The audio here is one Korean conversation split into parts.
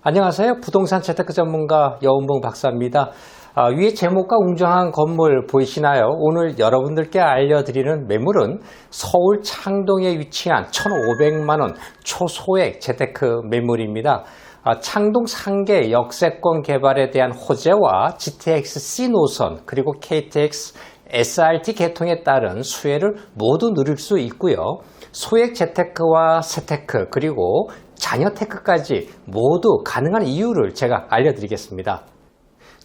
안녕하세요. 부동산 재테크 전문가 여운봉 박사입니다. 위에 제목과 웅장한 건물 보이시나요? 오늘 여러분들께 알려드리는 매물은 서울 창동에 위치한 1,500만원 초소액 재테크 매물입니다. 창동 상계 역세권 개발에 대한 호재와 GTX-C 노선 그리고 KTX SRT 개통에 따른 수혜를 모두 누릴 수 있고요. 소액 재테크와 세테크 그리고 자녀 테크까지 모두 가능한 이유를 제가 알려드리겠습니다.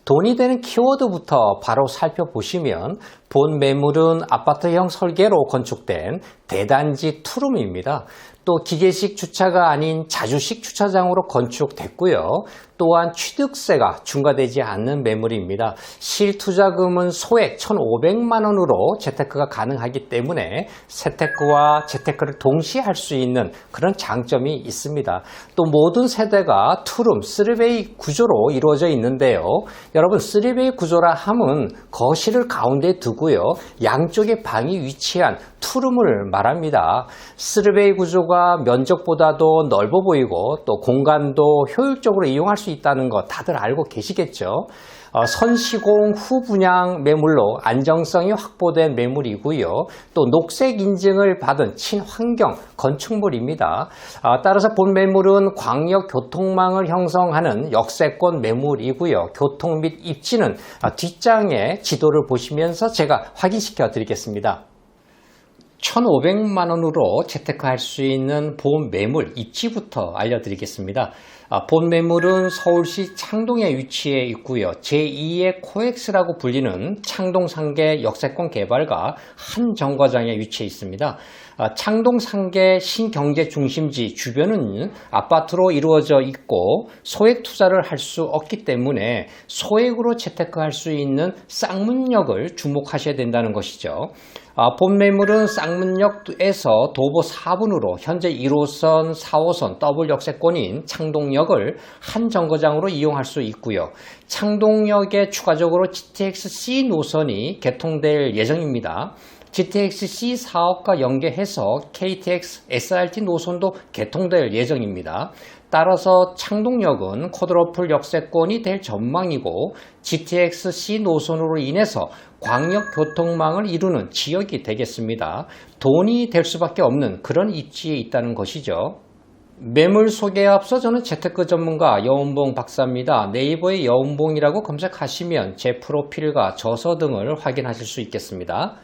돈이 되는 키워드부터 바로 살펴보시면 본 매물은 아파트형 설계로 건축된 대단지 투룸입니다. 또 기계식 주차가 아닌 자주식 주차장으로 건축됐고요. 또한 취득세가 중과되지 않는 매물입니다. 실투자금은 소액 1,500만 원으로 재테크가 가능하기 때문에 세테크와 재테크를 동시에 할 수 있는 그런 장점이 있습니다. 또 모든 세대가 투룸 3베이 구조로 이루어져 있는데요. 여러분 3베이 구조라 함은 거실을 가운데 두고요. 양쪽에 방이 위치한 투룸을 말합니다. 3베이 구조가 면적보다도 넓어 보이고 또 공간도 효율적으로 이용할 수 있다는 거 다들 알고 계시겠죠? 선시공 후 분양 매물로 안정성이 확보된 매물이고요. 또 녹색 인증을 받은 친환경 건축물입니다. 따라서 본 매물은 광역 교통망을 형성하는 역세권 매물이고요. 교통 및 입지는 뒷장의 지도를 보시면서 제가 확인시켜 드리겠습니다. 1,500만 원으로 재테크할 수 있는 본 매물 입지부터 알려드리겠습니다. 본 매물은 서울시 창동에 위치해 있고요. 제2의 코엑스라고 불리는 창동 상계 역세권 개발과 한 정거장에 위치해 있습니다. 창동 상계 신경제 중심지 주변은 아파트로 이루어져 있고 소액 투자를 할 수 없기 때문에 소액으로 재테크할 수 있는 쌍문역을 주목하셔야 된다는 것이죠. 본 매물은 쌍문역에서 도보 4분으로 현재 1호선, 4호선 더블 역세권인 창동역을 한 정거장으로 이용할 수 있고요. 창동역에 추가적으로 GTX-C 노선이 개통될 예정입니다. GTX-C 사업과 연계해서 KTX SRT 노선도 개통될 예정입니다. 따라서 창동역은 쿼드러플 역세권이 될 전망이고 GTX-C 노선으로 인해서 광역교통망을 이루는 지역이 되겠습니다. 돈이 될 수밖에 없는 그런 입지에 있다는 것이죠. 매물 소개에 앞서 저는 재테크 전문가 여운봉 박사입니다. 네이버에 여운봉이라고 검색하시면 제 프로필과 저서 등을 확인하실 수 있겠습니다.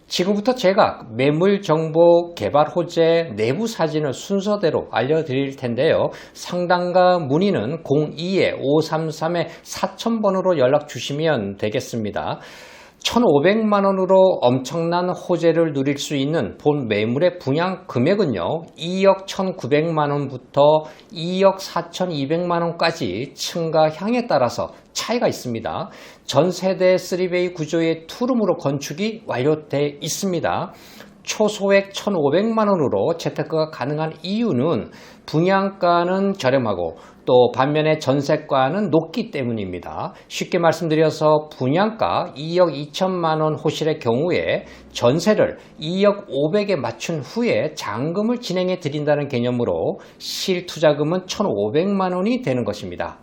지금부터 제가 매물 정보 개발 호재 내부 사진을 순서대로 알려드릴 텐데요. 상담과 문의는 02-533-4000번으로 연락 주시면 되겠습니다. 1,500만 원으로 엄청난 호재를 누릴 수 있는 본 매물의 분양 금액은요. 2억 1,900만 원부터 2억 4,200만 원까지 층가향에 따라서 차이가 있습니다. 전 세대 3베이 구조의 투룸으로 건축이 완료되어 있습니다. 초소액 1,500만 원으로 재테크가 가능한 이유는 분양가는 저렴하고 또 반면에 전세가는 높기 때문입니다. 쉽게 말씀드려서 분양가 2억 2천만 원 호실의 경우에 전세를 2억 500에 맞춘 후에 잔금을 진행해 드린다는 개념으로 실투자금은 1,500만 원이 되는 것입니다.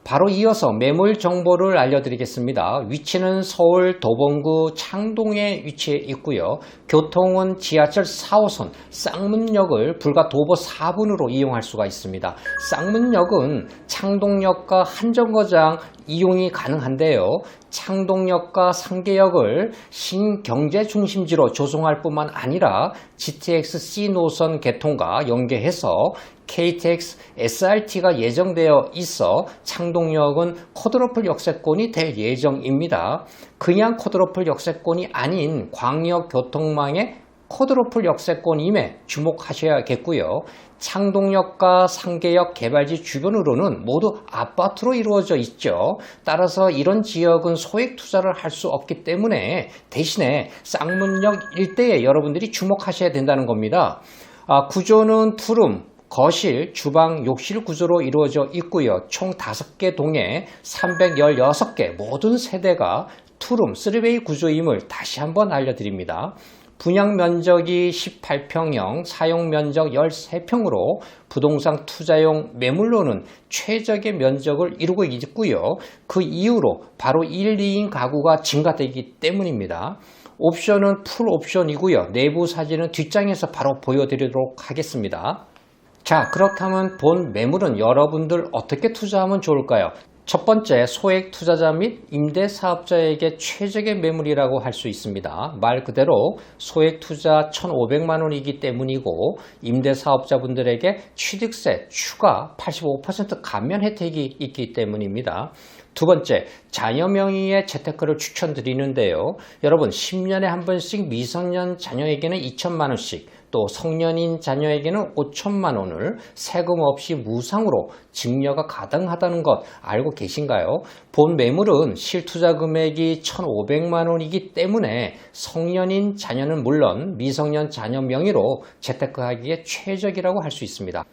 바로 이어서 매물 정보를 알려드리겠습니다. 위치는 서울 도봉구 창동에 위치해 있고요. 교통은 지하철 4호선 쌍문역을 불과 도보 4분으로 이용할 수가 있습니다. 쌍문역은 창동역과 한정거장 이용이 가능한데요. 창동역과 상계역을 신경제 중심지로 조성할 뿐만 아니라 GTX-C 노선 개통과 연계해서 KTX SRT가 예정되어 있어 창동역은 쿼드러플 역세권이 될 예정입니다. 그냥 쿼드러플 역세권이 아닌 광역교통망의 쿼드러플 역세권임에 주목하셔야겠고요. 창동역과 상계역 개발지 주변으로는 모두 아파트로 이루어져 있죠. 따라서 이런 지역은 소액 투자를 할 수 없기 때문에 대신에 쌍문역 일대에 여러분들이 주목하셔야 된다는 겁니다. 구조는 투룸, 거실, 주방, 욕실 구조로 이루어져 있고요. 총 5개 동에 316개 모든 세대가 투룸 3베이 구조임을 다시 한번 알려드립니다. 분양 면적이 18평형, 사용 면적 13평으로 부동산 투자용 매물로는 최적의 면적을 이루고 있고요. 그 이후로 바로 1, 2인 가구가 증가되기 때문입니다. 옵션은 풀 옵션이고요. 내부 사진은 뒷장에서 바로 보여드리도록 하겠습니다. 자, 그렇다면 본 매물은 여러분들 어떻게 투자하면 좋을까요? 첫 번째, 소액 투자자 및 임대 사업자에게 최적의 매물이라고 할 수 있습니다. 말 그대로 소액 투자 1,500만 원이기 때문이고 임대 사업자분들에게 취득세 추가 85% 감면 혜택이 있기 때문입니다. 두 번째, 자녀 명의의 재테크를 추천드리는데요. 여러분 10년에 한 번씩 미성년 자녀에게는 2천만 원씩, 또 성년인 자녀에게는 5천만 원을 세금 없이 무상으로 증여가 가능하다는 것 알고 계신가요? 본 매물은 실투자 금액이 1,500만 원이기 때문에 성년인 자녀는 물론 미성년 자녀 명의로 재테크하기에 최적이라고 할 수 있습니다.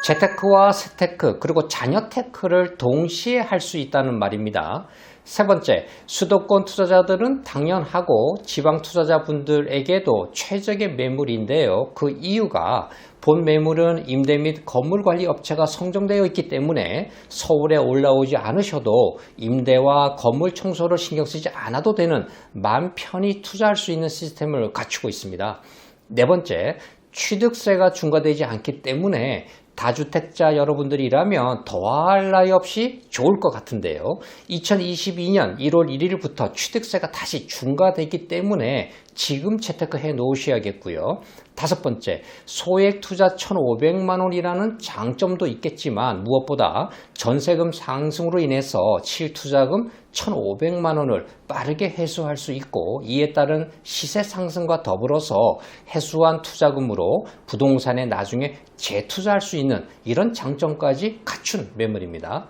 재테크와 세테크 그리고 자녀테크를 동시에 할 수 있다는 말입니다. 세 번째, 수도권 투자자들은 당연하고 지방 투자자분들에게도 최적의 매물인데요. 그 이유가 본 매물은 임대 및 건물관리 업체가 선정되어 있기 때문에 서울에 올라오지 않으셔도 임대와 건물 청소를 신경 쓰지 않아도 되는 마음 편히 투자할 수 있는 시스템을 갖추고 있습니다. 네 번째, 취득세가 중과되지 않기 때문에 다주택자 여러분들이라면 더할 나위 없이 좋을 것 같은데요. 2022년 1월 1일부터 취득세가 다시 중과되기 때문에 지금 재테크해 놓으셔야겠고요. 다섯 번째, 소액 투자 1,500만 원이라는 장점도 있겠지만 무엇보다 전세금 상승으로 인해서 실투자금 1,500만 원을 빠르게 회수할 수 있고 이에 따른 시세 상승과 더불어서 회수한 투자금으로 부동산에 나중에 재투자할 수 있는 이런 장점까지 갖춘 매물입니다.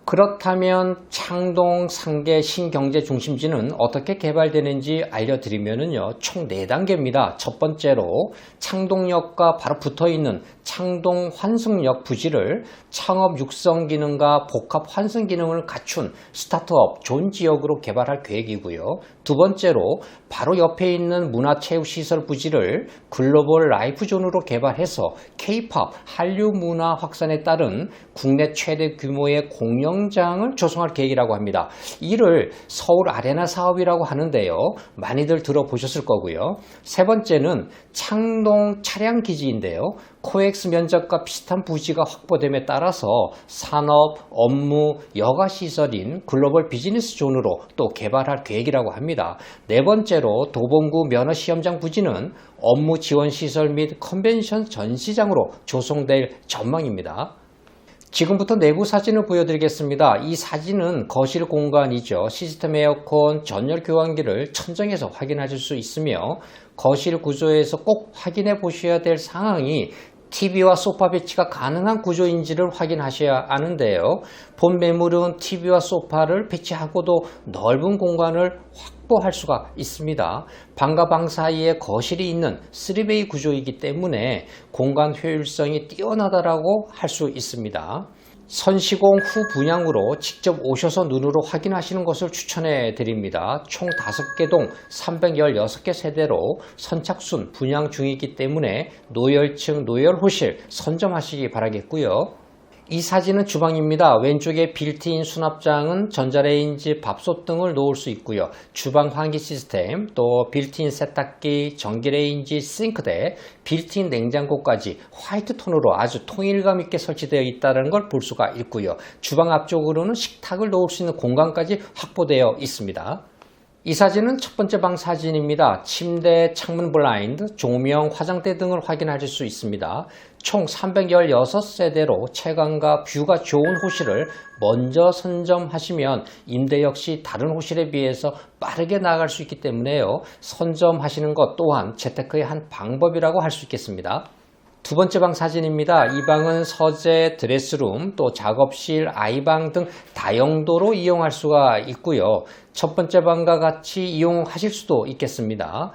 그렇다면 창동 상계 신경제 중심지는 어떻게 개발되는지 알려드리면요. 총 4단계입니다. 첫 번째로 창동역과 바로 붙어있는 창동 환승역 부지를 창업 육성 기능과 복합 환승 기능을 갖춘 스타트업 존 지역으로 개발할 계획이고요. 두 번째로 바로 옆에 있는 문화체육시설 부지를 글로벌 라이프 존으로 개발해서 K-POP 한류 문화 확산에 따른 국내 최대 규모의 공연장을 조성할 계획이라고 합니다. 이를 서울 아레나 사업이라고 하는데요. 많이들 들어보셨을 거고요. 세 번째는 창동 차량기지인데요. 코엑스 면적과 비슷한 부지가 확보됨에 따라서 산업, 업무, 여가시설인 글로벌 비즈니스 존으로 또 개발할 계획이라고 합니다. 네 번째로 도봉구 면허시험장 부지는 업무 지원 시설 및 컨벤션 전시장으로 조성될 전망입니다. 지금부터 내부 사진을 보여드리겠습니다. 이 사진은 거실 공간이죠. 시스템 에어컨, 전열 교환기를 천정에서 확인하실 수 있으며 거실 구조에서 꼭 확인해 보셔야 될 상황이 TV와 소파 배치가 가능한 구조인지를 확인하셔야 하는데요. 본 매물은 TV와 소파를 배치하고도 넓은 공간을 확보할 수가 있습니다. 방과 방 사이에 거실이 있는 3베이 구조이기 때문에 공간 효율성이 뛰어나다라고 할 수 있습니다. 선시공 후 분양으로 직접 오셔서 눈으로 확인하시는 것을 추천해 드립니다. 총 5개 동 316개 세대로 선착순 분양 중이기 때문에 노열층 노열호실 선점하시기 바라겠고요. 이 사진은 주방입니다. 왼쪽에 빌트인 수납장은 전자레인지, 밥솥 등을 놓을 수 있고요. 주방 환기 시스템, 또 빌트인 세탁기, 전기레인지, 싱크대, 빌트인 냉장고까지 화이트 톤으로 아주 통일감 있게 설치되어 있다는 걸 볼 수가 있고요. 주방 앞쪽으로는 식탁을 놓을 수 있는 공간까지 확보되어 있습니다. 이 사진은 첫 번째 방 사진입니다. 침대, 창문 블라인드, 조명, 화장대 등을 확인하실 수 있습니다. 총 316세대로 채광과 뷰가 좋은 호실을 먼저 선점하시면 임대 역시 다른 호실에 비해서 빠르게 나아갈 수 있기 때문에요. 선점하시는 것 또한 재테크의 한 방법이라고 할 수 있겠습니다. 두 번째 방 사진입니다. 이 방은 서재, 드레스룸, 또 작업실, 아이방 등 다용도로 이용할 수가 있고요. 첫 번째 방과 같이 이용하실 수도 있겠습니다.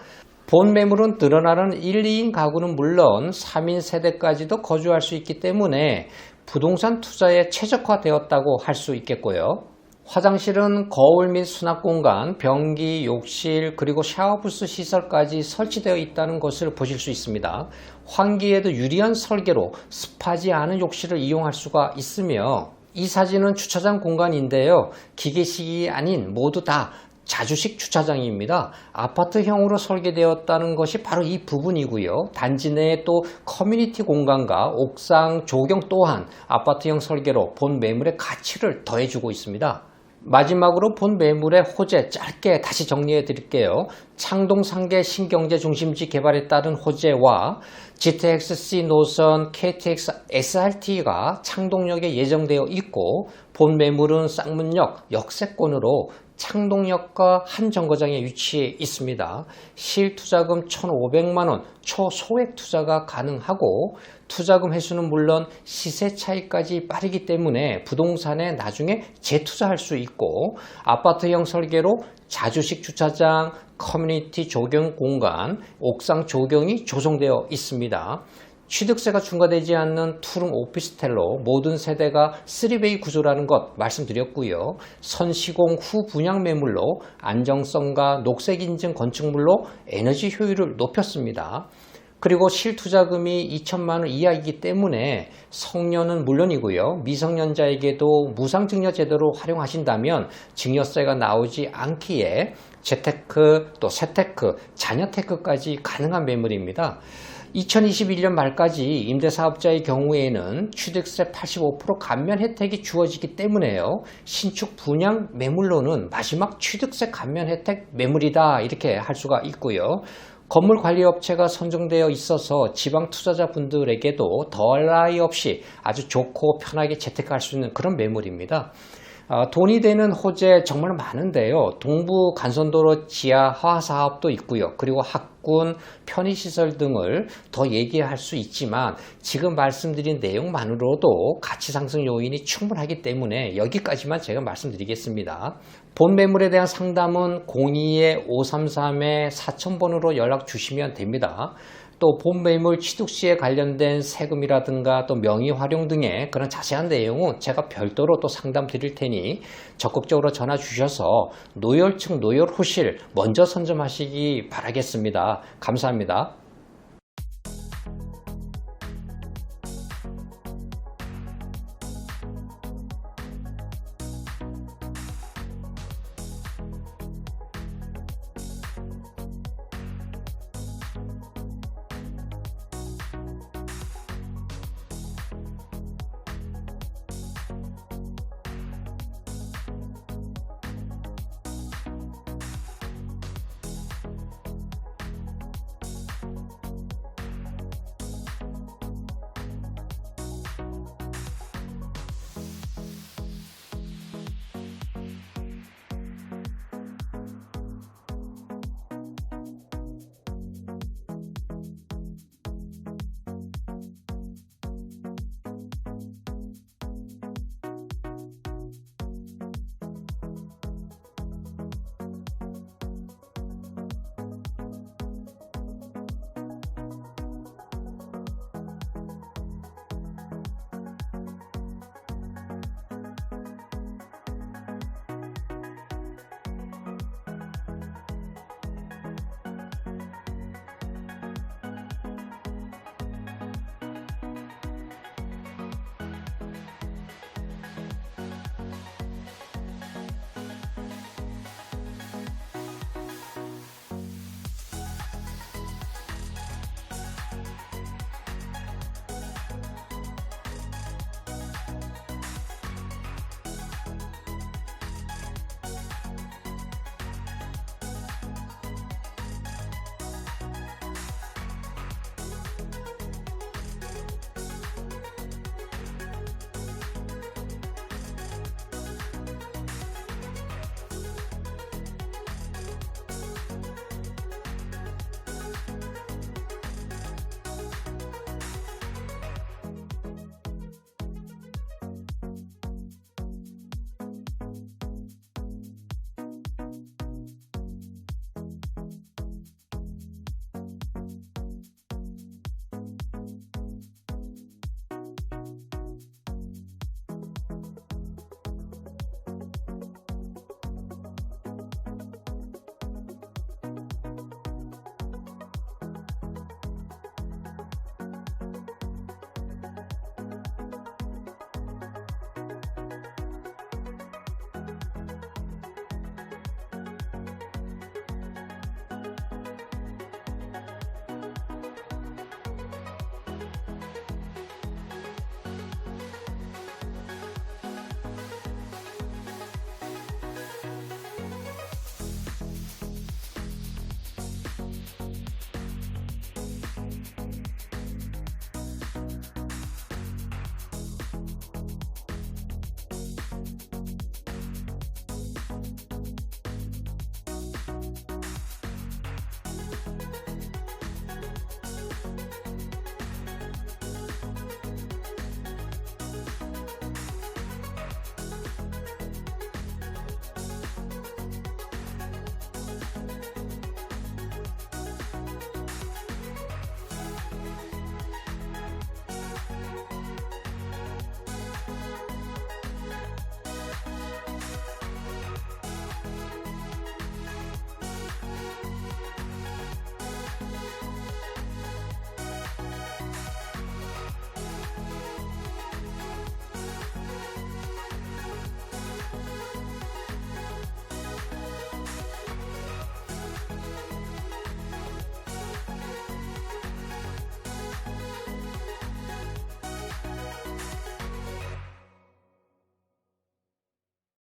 본 매물은 늘어나는 1, 2인 가구는 물론 3인 세대까지도 거주할 수 있기 때문에 부동산 투자에 최적화되었다고 할 수 있겠고요. 화장실은 거울 및 수납 공간, 변기, 욕실, 그리고 샤워부스 시설까지 설치되어 있다는 것을 보실 수 있습니다. 환기에도 유리한 설계로 습하지 않은 욕실을 이용할 수가 있으며, 이 사진은 주차장 공간인데요. 기계식이 아닌 모두 다 자주식 주차장입니다. 아파트형으로 설계되었다는 것이 바로 이 부분이고요. 단지 내에 또 커뮤니티 공간과 옥상 조경 또한 아파트형 설계로 본 매물의 가치를 더해주고 있습니다. 마지막으로 본 매물의 호재 짧게 다시 정리해 드릴게요. 창동 상계 신경제 중심지 개발에 따른 호재와 GTX-C 노선 KTX SRT가 창동역에 예정되어 있고, 본 매물은 쌍문역 역세권으로 창동역과 한 정거장에 위치해 있습니다. 실투자금 1,500만원 초소액 투자가 가능하고, 투자금 회수는 물론 시세 차익까지 빠르기 때문에 부동산에 나중에 재투자할 수 있고, 아파트형 설계로 자주식 주차장, 커뮤니티 조경 공간, 옥상 조경이 조성되어 있습니다. 취득세가 중과되지 않는 투룸 오피스텔로 모든 세대가 3베이 구조라는 것 말씀드렸고요. 선시공 후 분양 매물로 안정성과 녹색 인증 건축물로 에너지 효율을 높였습니다. 그리고 실투자금이 2천만 원 이하이기 때문에 성년은 물론이고요. 미성년자에게도 무상증여 제도로 활용하신다면 증여세가 나오지 않기에 재테크 또 세테크, 자녀테크까지 가능한 매물입니다. 2021년 말까지 임대사업자의 경우에는 취득세 85% 감면 혜택이 주어지기 때문에요. 신축 분양 매물로는 마지막 취득세 감면 혜택 매물이다, 이렇게 할 수가 있고요. 건물관리업체가 선정되어 있어서 지방 투자자분들에게도 더할 나위 없이 아주 좋고 편하게 재테크할 수 있는 그런 매물입니다. 돈이 되는 호재 정말 많은데요. 동부 간선도로 지하 하사업도 있고요. 그리고 학군, 편의시설 등을 더 얘기할 수 있지만 지금 말씀드린 내용만으로도 가치 상승 요인이 충분하기 때문에 여기까지만 제가 말씀드리겠습니다. 본 매물에 대한 상담은 02-533-4000번으로 연락 주시면 됩니다. 또 본 매물 취득 시에 관련된 세금이라든가 또 명의 활용 등의 그런 자세한 내용은 제가 별도로 또 상담 드릴 테니 적극적으로 전화 주셔서 노열층 노열호실 먼저 선점하시기 바라겠습니다. 감사합니다.